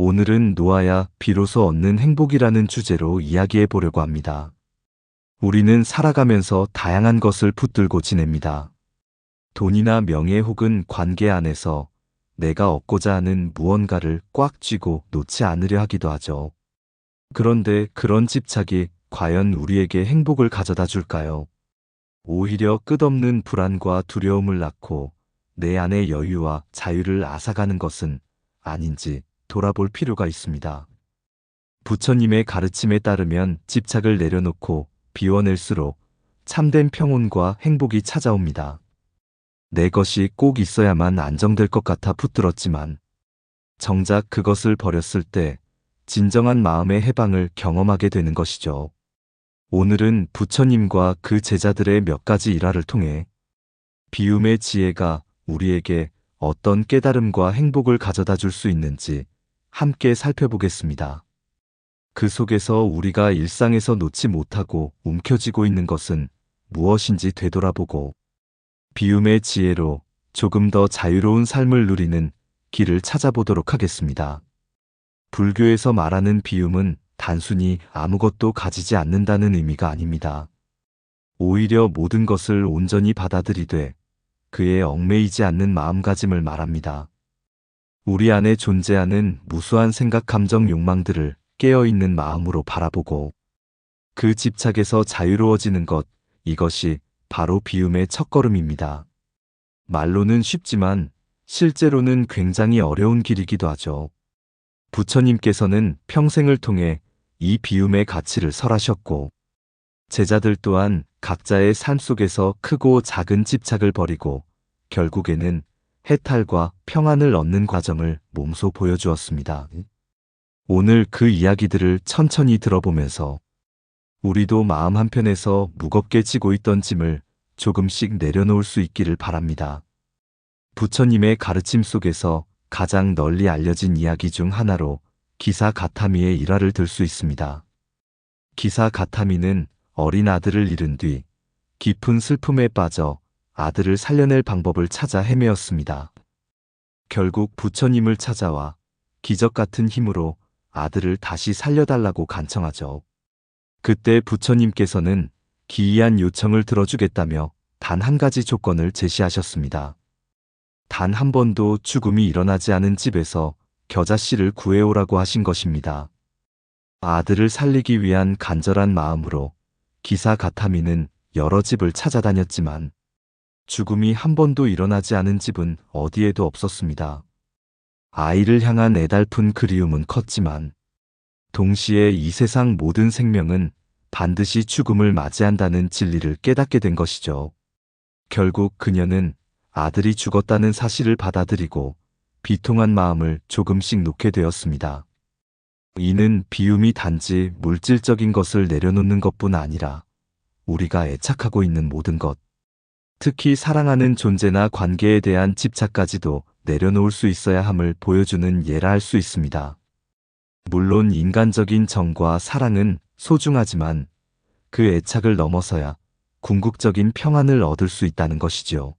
오늘은 놓아야 비로소 얻는 행복이라는 주제로 이야기해 보려고 합니다. 우리는 살아가면서 다양한 것을 붙들고 지냅니다. 돈이나 명예 혹은 관계 안에서 내가 얻고자 하는 무언가를 꽉 쥐고 놓지 않으려 하기도 하죠. 그런데 그런 집착이 과연 우리에게 행복을 가져다 줄까요? 오히려 끝없는 불안과 두려움을 낳고 내 안의 여유와 자유를 앗아가는 것은 아닌지 돌아볼 필요가 있습니다. 부처님의 가르침에 따르면 집착을 내려놓고 비워낼수록 참된 평온과 행복이 찾아옵니다. 내 것이 꼭 있어야만 안정될 것 같아 붙들었지만 정작 그것을 버렸을 때 진정한 마음의 해방을 경험하게 되는 것이죠. 오늘은 부처님과 그 제자들의 몇 가지 일화를 통해 비움의 지혜가 우리에게 어떤 깨달음과 행복을 가져다 줄 수 있는지 함께 살펴보겠습니다. 그 속에서 우리가 일상에서 놓지 못하고 움켜쥐고 있는 것은 무엇인지 되돌아보고 비움의 지혜로 조금 더 자유로운 삶을 누리는 길을 찾아보도록 하겠습니다. 불교에서 말하는 비움은 단순히 아무것도 가지지 않는다는 의미가 아닙니다. 오히려 모든 것을 온전히 받아들이되 그에 얽매이지 않는 마음가짐을 말합니다. 우리 안에 존재하는 무수한 생각, 감정, 욕망들을 깨어있는 마음으로 바라보고 그 집착에서 자유로워지는 것, 이것이 바로 비움의 첫걸음입니다. 말로는 쉽지만 실제로는 굉장히 어려운 길이기도 하죠. 부처님께서는 평생을 통해 이 비움의 가치를 설하셨고 제자들 또한 각자의 삶 속에서 크고 작은 집착을 버리고 결국에는 해탈과 평안을 얻는 과정을 몸소 보여주었습니다. 오늘 그 이야기들을 천천히 들어보면서 우리도 마음 한편에서 무겁게 지고 있던 짐을 조금씩 내려놓을 수 있기를 바랍니다. 부처님의 가르침 속에서 가장 널리 알려진 이야기 중 하나로 기사가타미의 일화를 들 수 있습니다. 기사가타미는 어린 아들을 잃은 뒤 깊은 슬픔에 빠져 아들을 살려낼 방법을 찾아 헤매었습니다. 결국 부처님을 찾아와 기적 같은 힘으로 아들을 다시 살려달라고 간청하죠. 그때 부처님께서는 기이한 요청을 들어주겠다며 단 한 가지 조건을 제시하셨습니다. 단 한 번도 죽음이 일어나지 않은 집에서 겨자씨를 구해오라고 하신 것입니다. 아들을 살리기 위한 간절한 마음으로 기사가타미는 여러 집을 찾아다녔지만 죽음이 한 번도 일어나지 않은 집은 어디에도 없었습니다. 아이를 향한 애달픈 그리움은 컸지만 동시에 이 세상 모든 생명은 반드시 죽음을 맞이한다는 진리를 깨닫게 된 것이죠. 결국 그녀는 아들이 죽었다는 사실을 받아들이고 비통한 마음을 조금씩 놓게 되었습니다. 이는 비움이 단지 물질적인 것을 내려놓는 것뿐 아니라 우리가 애착하고 있는 모든 것, 특히 사랑하는 존재나 관계에 대한 집착까지도 내려놓을 수 있어야 함을 보여주는 예라 할 수 있습니다. 물론 인간적인 정과 사랑은 소중하지만 그 애착을 넘어서야 궁극적인 평안을 얻을 수 있다는 것이죠.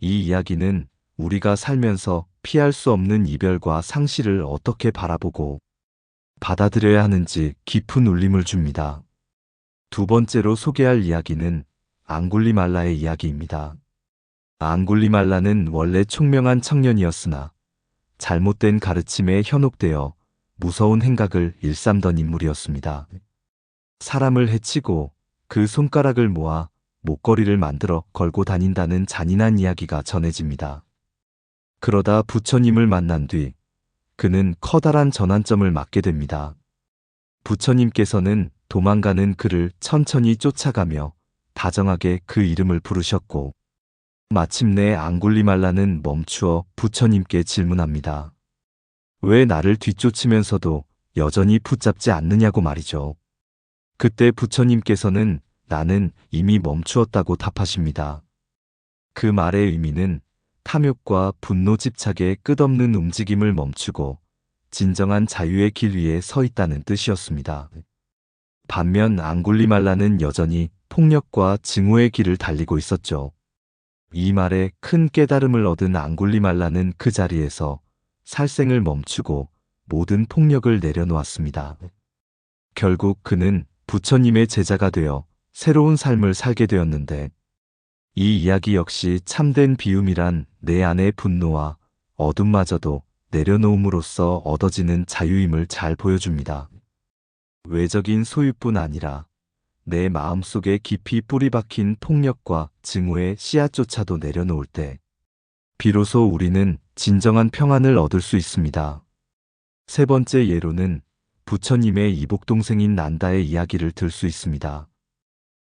이 이야기는 우리가 살면서 피할 수 없는 이별과 상실을 어떻게 바라보고 받아들여야 하는지 깊은 울림을 줍니다. 두 번째로 소개할 이야기는 앙굴리말라의 이야기입니다. 앙굴리말라는 원래 총명한 청년이었으나 잘못된 가르침에 현혹되어 무서운 행각을 일삼던 인물이었습니다. 사람을 해치고 그 손가락을 모아 목걸이를 만들어 걸고 다닌다는 잔인한 이야기가 전해집니다. 그러다 부처님을 만난 뒤 그는 커다란 전환점을 맞게 됩니다. 부처님께서는 도망가는 그를 천천히 쫓아가며 다정하게 그 이름을 부르셨고 마침내 앙굴리말라는 멈추어 부처님께 질문합니다. 왜 나를 뒤쫓으면서도 여전히 붙잡지 않느냐고 말이죠. 그때 부처님께서는 나는 이미 멈추었다고 답하십니다. 그 말의 의미는 탐욕과 분노 집착의 끝없는 움직임을 멈추고 진정한 자유의 길 위에 서 있다는 뜻이었습니다. 반면 앙굴리말라는 여전히 폭력과 증오의 길을 달리고 있었죠. 이 말에 큰 깨달음을 얻은 앙굴리말라는 그 자리에서 살생을 멈추고 모든 폭력을 내려놓았습니다. 결국 그는 부처님의 제자가 되어 새로운 삶을 살게 되었는데, 이 이야기 역시 참된 비움이란 내 안의 분노와 어둠마저도 내려놓음으로써 얻어지는 자유임을 잘 보여줍니다. 외적인 소유뿐 아니라 내 마음속에 깊이 뿌리 박힌 폭력과 증오의 씨앗조차도 내려놓을 때 비로소 우리는 진정한 평안을 얻을 수 있습니다. 세 번째 예로는 부처님의 이복동생인 난다의 이야기를 들 수 있습니다.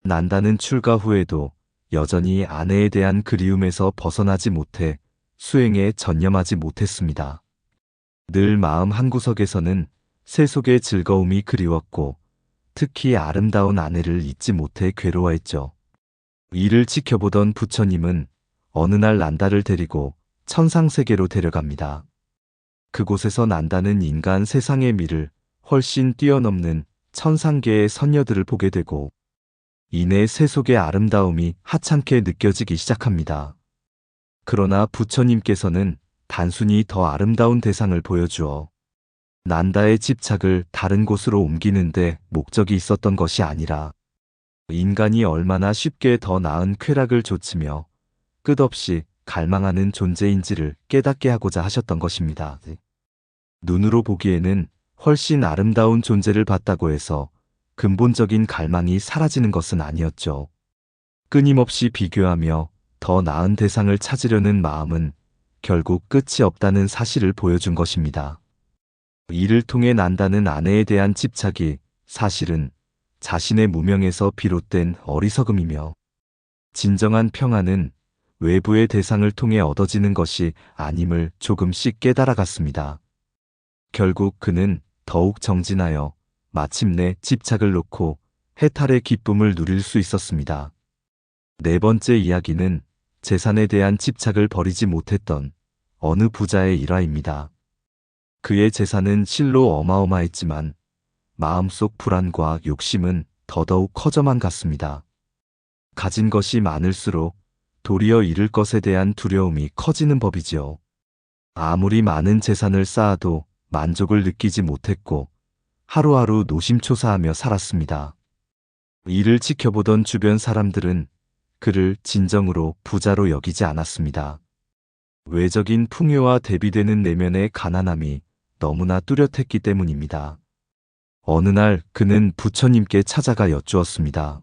난다는 출가 후에도 여전히 아내에 대한 그리움에서 벗어나지 못해 수행에 전념하지 못했습니다. 늘 마음 한구석에서는 세속의 즐거움이 그리웠고 특히 아름다운 아내를 잊지 못해 괴로워했죠. 이를 지켜보던 부처님은 어느 날 난다를 데리고 천상세계로 데려갑니다. 그곳에서 난다는 인간 세상의 미를 훨씬 뛰어넘는 천상계의 선녀들을 보게 되고 이내 세속의 아름다움이 하찮게 느껴지기 시작합니다. 그러나 부처님께서는 단순히 더 아름다운 대상을 보여주어 난다의 집착을 다른 곳으로 옮기는데 목적이 있었던 것이 아니라 인간이 얼마나 쉽게 더 나은 쾌락을 좇으며 끝없이 갈망하는 존재인지를 깨닫게 하고자 하셨던 것입니다. 눈으로 보기에는 훨씬 아름다운 존재를 봤다고 해서 근본적인 갈망이 사라지는 것은 아니었죠. 끊임없이 비교하며 더 나은 대상을 찾으려는 마음은 결국 끝이 없다는 사실을 보여준 것입니다. 이를 통해 난다는 아내에 대한 집착이 사실은 자신의 무명에서 비롯된 어리석음이며 진정한 평안은 외부의 대상을 통해 얻어지는 것이 아님을 조금씩 깨달아갔습니다. 결국 그는 더욱 정진하여 마침내 집착을 놓고 해탈의 기쁨을 누릴 수 있었습니다. 네 번째 이야기는 재산에 대한 집착을 버리지 못했던 어느 부자의 일화입니다. 그의 재산은 실로 어마어마했지만 마음속 불안과 욕심은 더더욱 커져만 갔습니다. 가진 것이 많을수록 도리어 잃을 것에 대한 두려움이 커지는 법이지요. 아무리 많은 재산을 쌓아도 만족을 느끼지 못했고 하루하루 노심초사하며 살았습니다. 이를 지켜보던 주변 사람들은 그를 진정으로 부자로 여기지 않았습니다. 외적인 풍요와 대비되는 내면의 가난함이 너무나 뚜렷했기 때문입니다. 어느 날 그는 부처님께 찾아가 여쭈었습니다.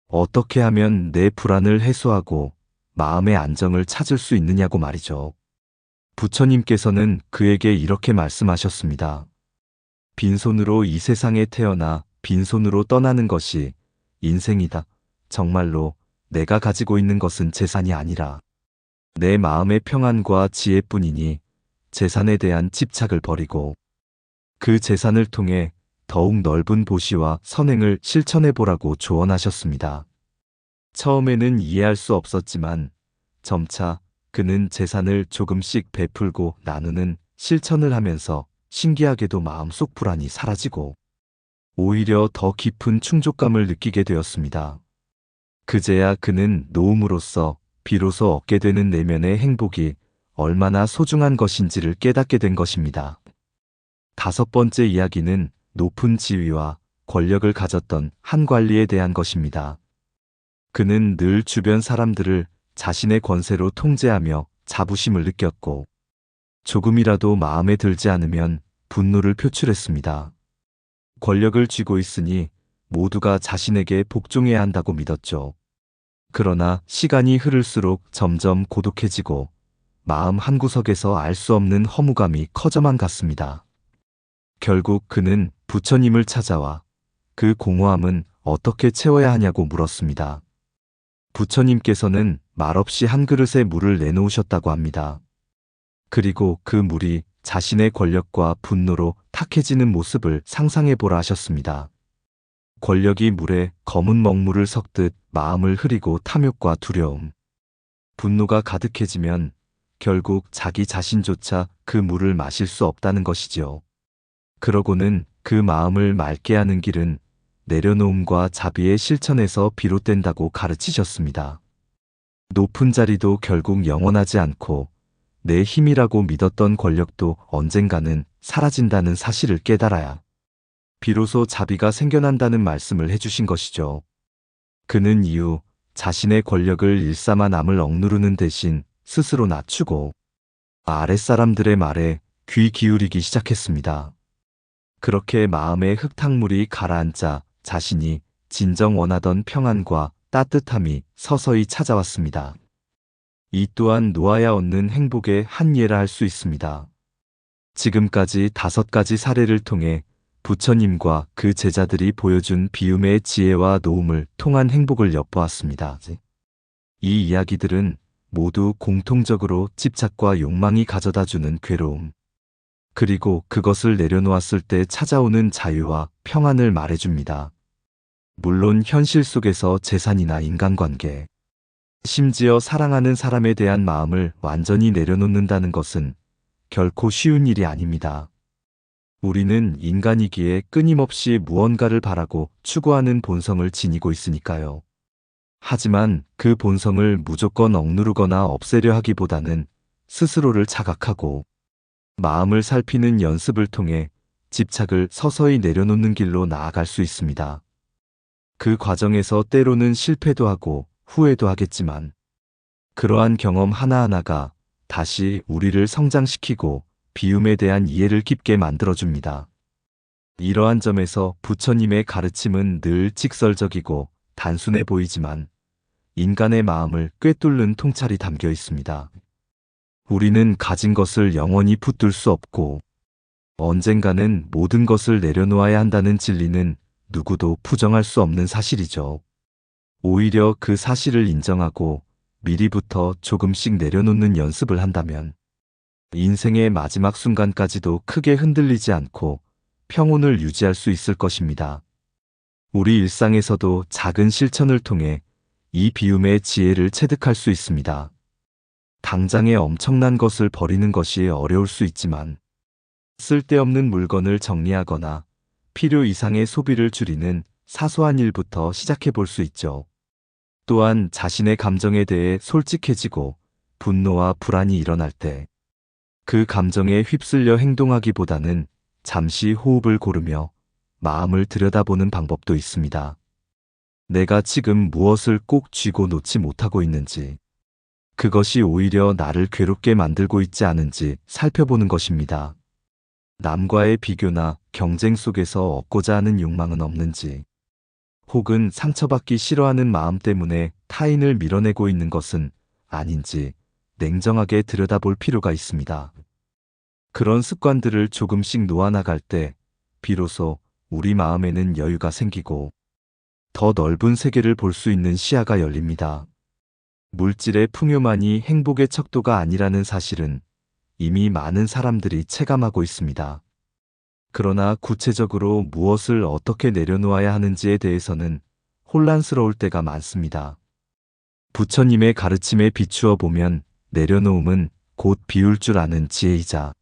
어떻게 하면 내 불안을 해소하고 마음의 안정을 찾을 수 있느냐고 말이죠. 부처님께서는 그에게 이렇게 말씀하셨습니다. 빈손으로 이 세상에 태어나 빈손으로 떠나는 것이 인생이다. 정말로 내가 가지고 있는 것은 재산이 아니라 내 마음의 평안과 지혜뿐이니 재산에 대한 집착을 버리고 그 재산을 통해 더욱 넓은 보시와 선행을 실천해 보라고 조언하셨습니다. 처음에는 이해할 수 없었지만 점차 그는 재산을 조금씩 베풀고 나누는 실천을 하면서 신기하게도 마음속 불안이 사라지고 오히려 더 깊은 충족감을 느끼게 되었습니다. 그제야 그는 노움으로써 비로소 얻게 되는 내면의 행복이 얼마나 소중한 것인지를 깨닫게 된 것입니다. 다섯 번째 이야기는 높은 지위와 권력을 가졌던 한 관리에 대한 것입니다. 그는 늘 주변 사람들을 자신의 권세로 통제하며 자부심을 느꼈고 조금이라도 마음에 들지 않으면 분노를 표출했습니다. 권력을 쥐고 있으니 모두가 자신에게 복종해야 한다고 믿었죠. 그러나 시간이 흐를수록 점점 고독해지고 마음 한구석에서 알 수 없는 허무감이 커져만 갔습니다. 결국 그는 부처님을 찾아와 그 공허함은 어떻게 채워야 하냐고 물었습니다. 부처님께서는 말없이 한 그릇의 물을 내놓으셨다고 합니다. 그리고 그 물이 자신의 권력과 분노로 탁해지는 모습을 상상해보라 하셨습니다. 권력이 물에 검은 먹물을 섞듯 마음을 흐리고 탐욕과 두려움, 분노가 가득해지면 결국 자기 자신조차 그 물을 마실 수 없다는 것이지요. 그러고는 그 마음을 맑게 하는 길은 내려놓음과 자비의 실천에서 비롯된다고 가르치셨습니다. 높은 자리도 결국 영원하지 않고 내 힘이라고 믿었던 권력도 언젠가는 사라진다는 사실을 깨달아야 비로소 자비가 생겨난다는 말씀을 해주신 것이죠. 그는 이후 자신의 권력을 일삼아 남을 억누르는 대신 스스로 낮추고 아랫사람들의 말에 귀 기울이기 시작했습니다. 그렇게 마음의 흙탕물이 가라앉자 자신이 진정 원하던 평안과 따뜻함이 서서히 찾아왔습니다. 이 또한 놓아야 얻는 행복의 한 예라 할 수 있습니다. 지금까지 5가지 사례를 통해 부처님과 그 제자들이 보여준 비움의 지혜와 노움을 통한 행복을 엿보았습니다. 이 이야기들은 모두 공통적으로 집착과 욕망이 가져다주는 괴로움, 그리고 그것을 내려놓았을 때 찾아오는 자유와 평안을 말해줍니다. 물론 현실 속에서 재산이나 인간관계, 심지어 사랑하는 사람에 대한 마음을 완전히 내려놓는다는 것은 결코 쉬운 일이 아닙니다. 우리는 인간이기에 끊임없이 무언가를 바라고 추구하는 본성을 지니고 있으니까요. 하지만 그 본성을 무조건 억누르거나 없애려 하기보다는 스스로를 자각하고 마음을 살피는 연습을 통해 집착을 서서히 내려놓는 길로 나아갈 수 있습니다. 그 과정에서 때로는 실패도 하고 후회도 하겠지만 그러한 경험 하나하나가 다시 우리를 성장시키고 비움에 대한 이해를 깊게 만들어줍니다. 이러한 점에서 부처님의 가르침은 늘 직설적이고 단순해 보이지만 인간의 마음을 꿰뚫는 통찰이 담겨 있습니다. 우리는 가진 것을 영원히 붙들 수 없고 언젠가는 모든 것을 내려놓아야 한다는 진리는 누구도 부정할 수 없는 사실이죠. 오히려 그 사실을 인정하고 미리부터 조금씩 내려놓는 연습을 한다면 인생의 마지막 순간까지도 크게 흔들리지 않고 평온을 유지할 수 있을 것입니다. 우리 일상에서도 작은 실천을 통해 이 비움의 지혜를 체득할 수 있습니다. 당장에 엄청난 것을 버리는 것이 어려울 수 있지만 쓸데없는 물건을 정리하거나 필요 이상의 소비를 줄이는 사소한 일부터 시작해 볼 수 있죠. 또한 자신의 감정에 대해 솔직해지고 분노와 불안이 일어날 때 그 감정에 휩쓸려 행동하기보다는 잠시 호흡을 고르며 마음을 들여다보는 방법도 있습니다. 내가 지금 무엇을 꼭 쥐고 놓지 못하고 있는지, 그것이 오히려 나를 괴롭게 만들고 있지 않은지 살펴보는 것입니다. 남과의 비교나 경쟁 속에서 얻고자 하는 욕망은 없는지, 혹은 상처받기 싫어하는 마음 때문에 타인을 밀어내고 있는 것은 아닌지 냉정하게 들여다볼 필요가 있습니다. 그런 습관들을 조금씩 놓아나갈 때 비로소 우리 마음에는 여유가 생기고 더 넓은 세계를 볼 수 있는 시야가 열립니다. 물질의 풍요만이 행복의 척도가 아니라는 사실은 이미 많은 사람들이 체감하고 있습니다. 그러나 구체적으로 무엇을 어떻게 내려놓아야 하는지에 대해서는 혼란스러울 때가 많습니다. 부처님의 가르침에 비추어 보면 내려놓음은 곧 비울 줄 아는 지혜이자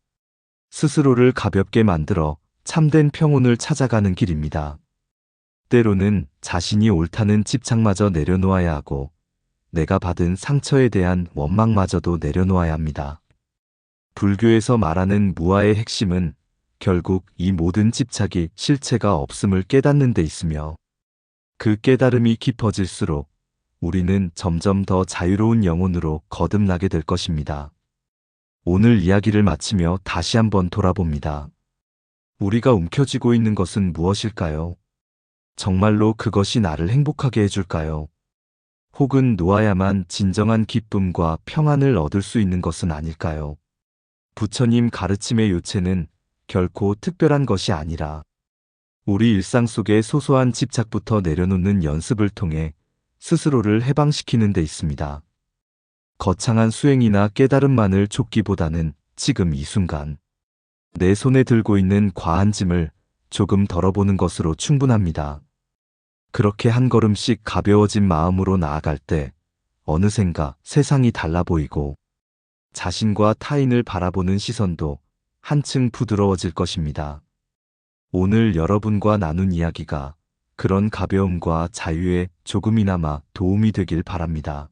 스스로를 가볍게 만들어 참된 평온을 찾아가는 길입니다. 때로는 자신이 옳다는 집착마저 내려놓아야 하고 내가 받은 상처에 대한 원망마저도 내려놓아야 합니다. 불교에서 말하는 무아의 핵심은 결국 이 모든 집착이 실체가 없음을 깨닫는 데 있으며 그 깨달음이 깊어질수록 우리는 점점 더 자유로운 영혼으로 거듭나게 될 것입니다. 오늘 이야기를 마치며 다시 한번 돌아봅니다. 우리가 움켜쥐고 있는 것은 무엇일까요? 정말로 그것이 나를 행복하게 해줄까요? 혹은 놓아야만 진정한 기쁨과 평안을 얻을 수 있는 것은 아닐까요? 부처님 가르침의 요체는 결코 특별한 것이 아니라 우리 일상 속의 소소한 집착부터 내려놓는 연습을 통해 스스로를 해방시키는 데 있습니다. 거창한 수행이나 깨달음만을 쫓기보다는 지금 이 순간 내 손에 들고 있는 과한 짐을 조금 덜어보는 것으로 충분합니다. 그렇게 한 걸음씩 가벼워진 마음으로 나아갈 때 어느샌가 세상이 달라 보이고 자신과 타인을 바라보는 시선도 한층 부드러워질 것입니다. 오늘 여러분과 나눈 이야기가 그런 가벼움과 자유에 조금이나마 도움이 되길 바랍니다.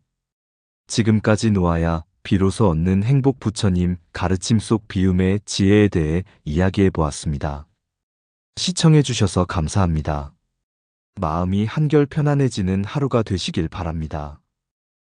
지금까지 놓아야 비로소 얻는 행복 부처님 가르침 속 비움의 지혜에 대해 이야기해 보았습니다. 시청해 주셔서 감사합니다. 마음이 한결 편안해지는 하루가 되시길 바랍니다.